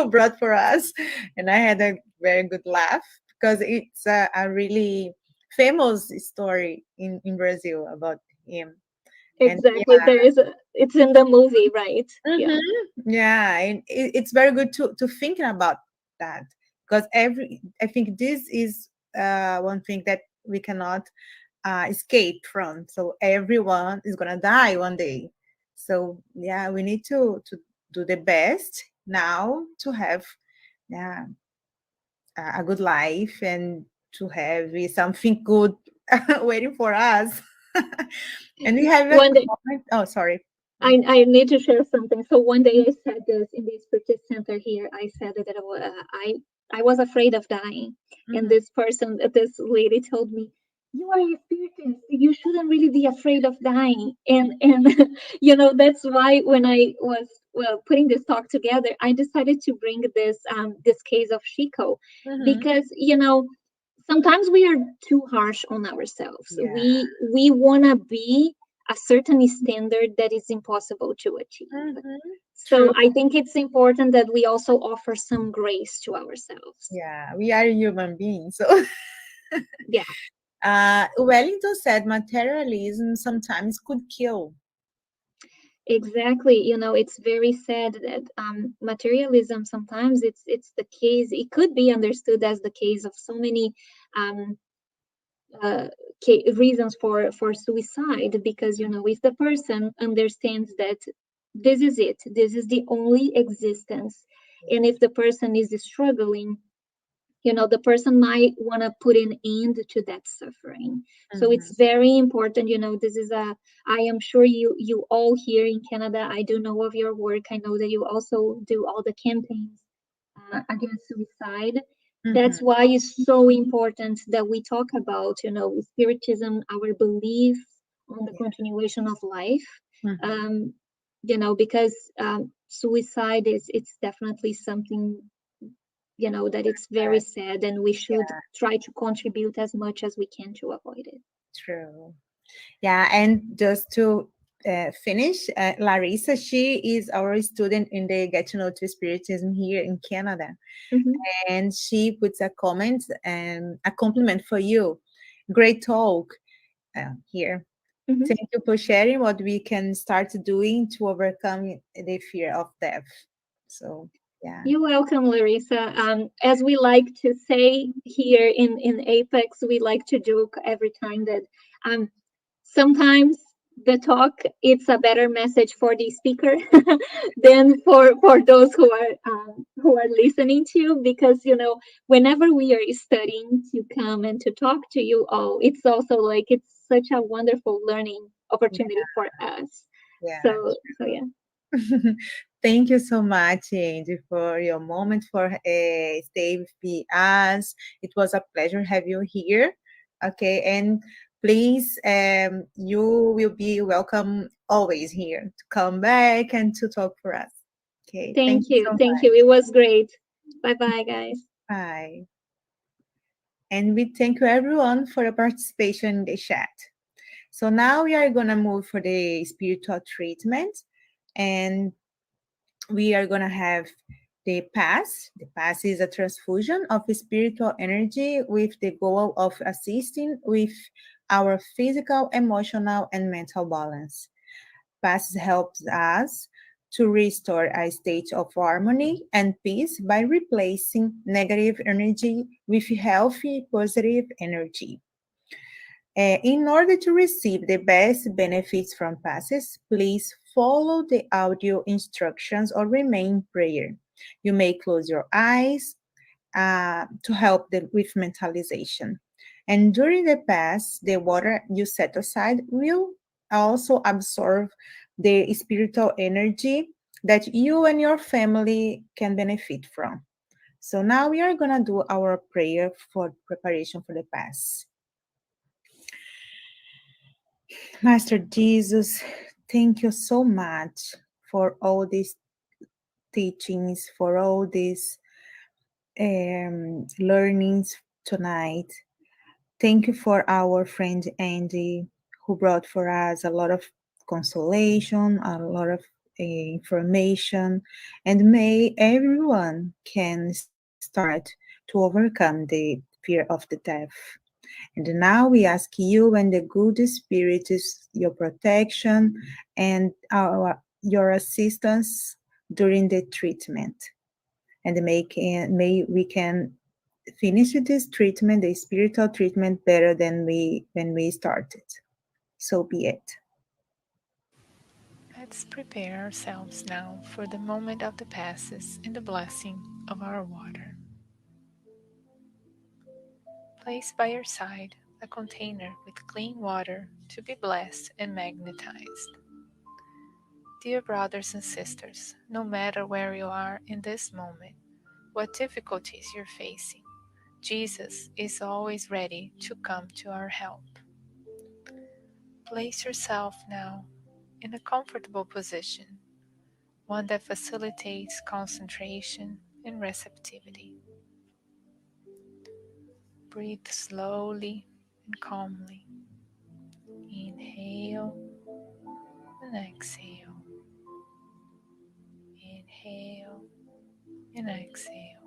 brought for us, and I had a very good laugh because it's a really famous story in Brazil about him. Exactly. It's in the movie, right? Yeah, and it's very good to thinking about that, because I think this is one thing that we cannot escape from. So everyone is gonna die one day. So yeah, we need to do the best now to have, yeah, a good life and to have something good waiting for us. And we have a One day, comment. Oh, sorry. I need to share something. So one day I said this in the Spirit Center here. I said that I was afraid of dying, and this lady told me, "You are a spiritist. You shouldn't really be afraid of dying." And that's why when I was putting this talk together, I decided to bring this case of Chico, because sometimes we are too harsh on ourselves. Yeah. We want to be a certain standard that is impossible to achieve. So True. I think it's important that we also offer some grace to ourselves. Yeah, we are human beings. So Yeah, Wellington said materialism sometimes could kill. exactly. It's very sad that materialism sometimes it's the case. It could be understood as the case of so many um, reasons for suicide, because if the person understands that this is it, this is the only existence, and if the person is struggling, the person might want to put an end to that suffering. So it's very important. This is I am sure you all here in Canada, I do know of your work. I know that you also do all the campaigns against suicide. That's why it's so important that we talk about, spiritism, our belief on the continuation of life. Because suicide it's definitely something, that it's very sad, and we should try to contribute as much as we can to avoid it. True. Yeah, and just to finish, Larissa, she is our student in the Get to Know to Spiritism here in Canada. And she puts a comment and a compliment for you. Great talk here. Thank you for sharing what we can start doing to overcome the fear of death. So, yeah. You're welcome, Larissa. As we like to say here in Apex, we like to joke every time that sometimes the talk it's a better message for the speaker than for those who are listening to you, because whenever we are studying to come and to talk to you all, it's also like it's such a wonderful learning opportunity for us. Yeah. So yeah. Thank you so much, Angie, for your moment, for stay with us. It was a pleasure have you here. Okay, and please, you will be welcome always here to come back and to talk for us. Okay, thank Thank you you. so Thank much. you. It was great. Bye bye, guys. Bye. And we thank you everyone for your participation in the chat. So now we are gonna move for the spiritual treatment, and we are gonna have the pass. The pass is a transfusion of spiritual energy with the goal of assisting with our physical, emotional, and mental balance. Pass helps us to restore a state of harmony and peace by replacing negative energy with healthy, positive energy. In order to receive the best benefits from passes, please follow the audio instructions or remain in prayer. You may close your eyes to help with mentalization. And during the pass, the water you set aside will also absorb the spiritual energy that you and your family can benefit from. So now we are going to do our prayer for preparation for the pass. Master Jesus, thank you so much for all these teachings, for all these learnings tonight. Thank you for our friend Andy, who brought for us a lot of consolation, a lot of information, and may everyone can start to overcome the fear of the death. And now we ask you and the good spirit is your protection and your assistance during the treatment. And may we can finish this treatment, the spiritual treatment, better than when we started. So be it. Let's prepare ourselves now for the moment of the passes and the blessing of our water. Place by your side a container with clean water to be blessed and magnetized. Dear brothers and sisters, no matter where you are in this moment, what difficulties you're facing, Jesus is always ready to come to our help. Place yourself now in a comfortable position, one that facilitates concentration and receptivity. Breathe slowly and calmly. Inhale and exhale. Inhale and exhale.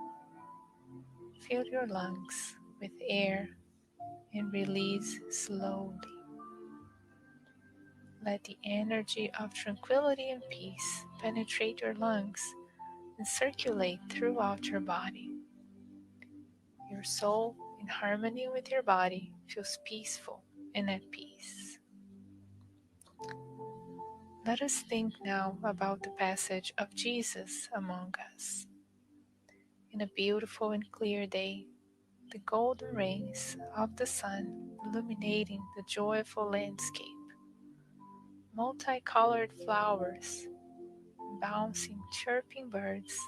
Fill your lungs with air and release slowly. Let the energy of tranquility and peace penetrate your lungs and circulate throughout your body. Your soul, in harmony with your body, feels peaceful and at peace. Let us think now about the passage of Jesus among us. In a beautiful and clear day, the golden rays of the sun illuminating the joyful landscape, multicolored flowers, bouncing, chirping birds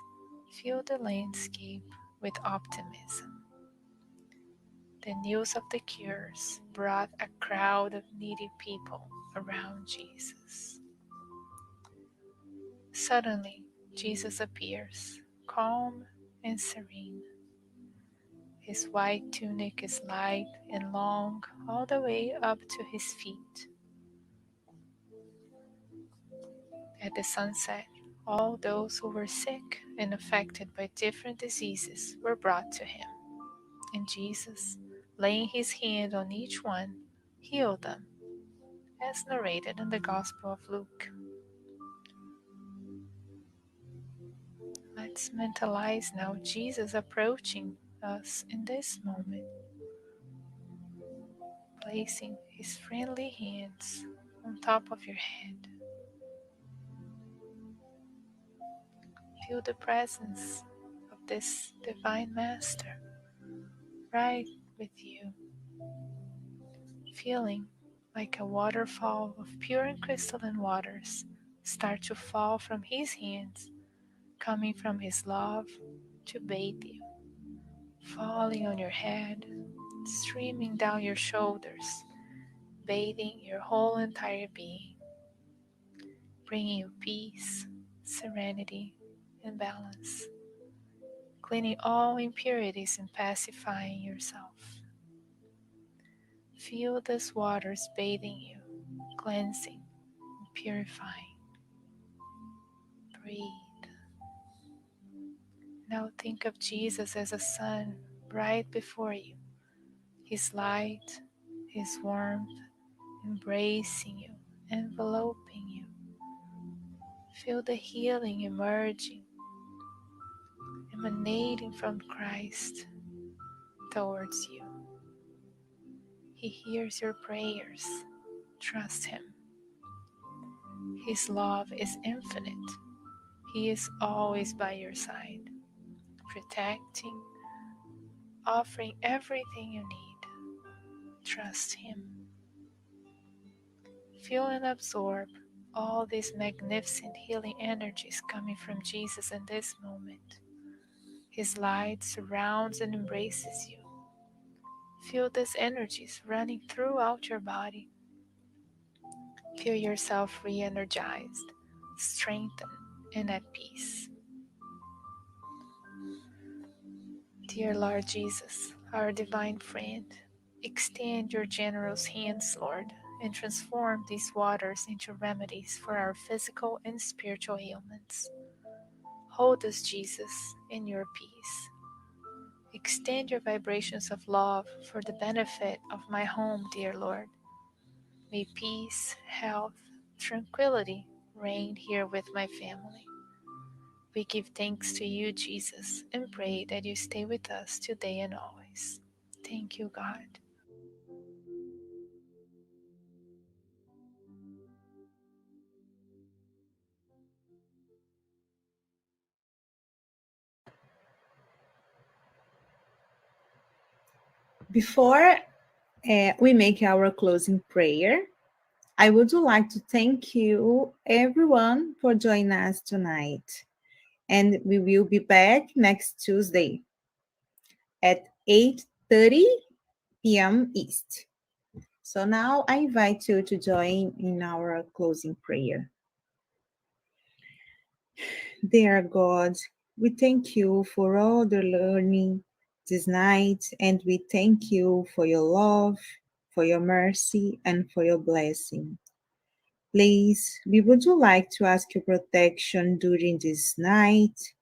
fill the landscape with optimism. The news of the cures brought a crowd of needy people around Jesus. Suddenly, Jesus appears, calm and serene. His white tunic is light and long all the way up to his feet. At the sunset, all those who were sick and affected by different diseases were brought to him, and Jesus, laying his hand on each one, healed them, as narrated in the Gospel of Luke. Let's mentalize now Jesus approaching us in this moment. placing his friendly hands on top of your head. Feel the presence of this Divine Master right with you, feeling like a waterfall of pure and crystalline waters start to fall from his hands, coming from his love to bathe you, falling on your head, streaming down your shoulders, bathing your whole entire being, bringing you peace, serenity, and balance, cleaning all impurities and pacifying yourself. Feel these waters bathing you, cleansing, and purifying. Breathe. Now think of Jesus as a sun right before you, his light, his warmth, embracing you, enveloping you. Feel the healing emerging, emanating from Christ towards you. He hears your prayers. Trust him. His love is infinite. He is always by your side, protecting, offering everything you need. Trust him. Feel and absorb all these magnificent healing energies coming from Jesus in this moment. His light surrounds and embraces you. Feel these energies running throughout your body. Feel yourself re-energized, strengthened, and at peace. Dear Lord Jesus, our divine friend, extend your generous hands, Lord, and transform these waters into remedies for our physical and spiritual ailments. Hold us, Jesus, in your peace. Extend your vibrations of love for the benefit of my home, dear Lord. May peace, health, tranquility reign here with my family. We give thanks to you, Jesus, and pray that you stay with us today and always. Thank you, God. Before we make our closing prayer, I would like to thank you, everyone, for joining us tonight. And we will be back next Tuesday at 8:30 p.m. East. So now I invite you to join in our closing prayer. Dear God, we thank you for all the learning this night, and we thank you for your love, for your mercy, and for your blessing. Please, we would like to ask your protection during this night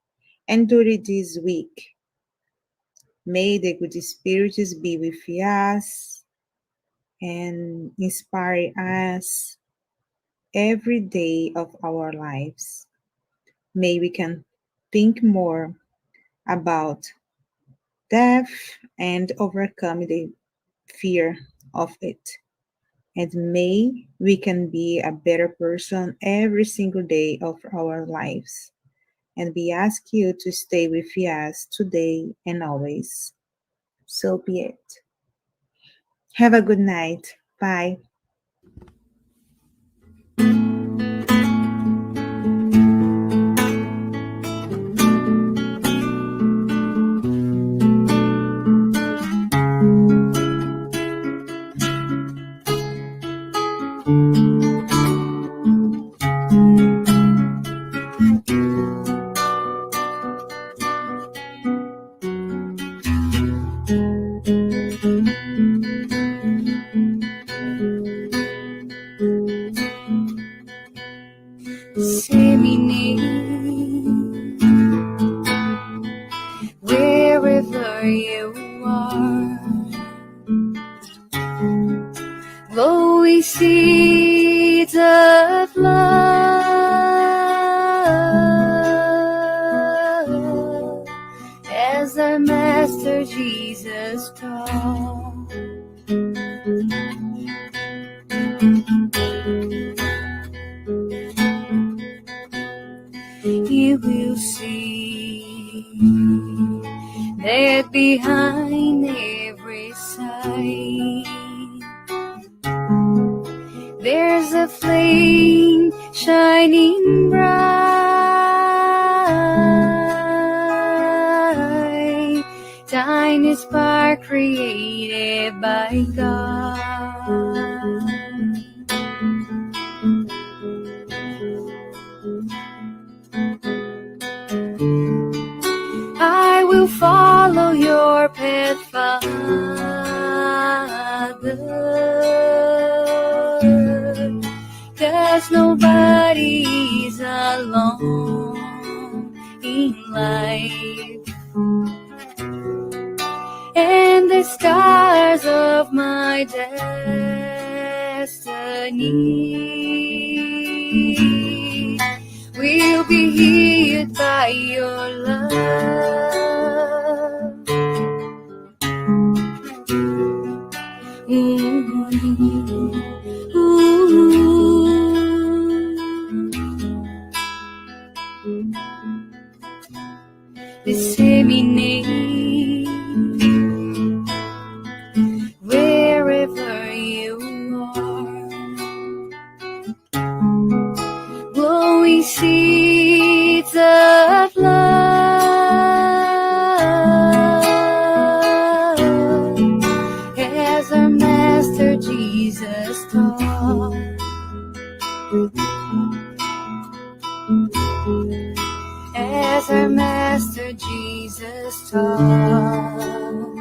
and during this week. May the good spirits be with us and inspire us every day of our lives. May we can think more about death and overcome the fear of it. And may we can be a better person every single day of our lives. And we ask you to stay with us today and always. So be it. Have a good night. Bye. Say me name wherever you are. Glowing seeds of love as our Master Jesus taught. we will see that behind every sight there's a flame shining bright, tiny spark created by God. I will follow your path, Father, 'cause nobody's alone in life, and the stars of my destiny will be healed by your love. Ooh, ooh. Disseminate wherever you are, glowing seeds of love, as our Master Jesus taught. As our Master Jesus taught.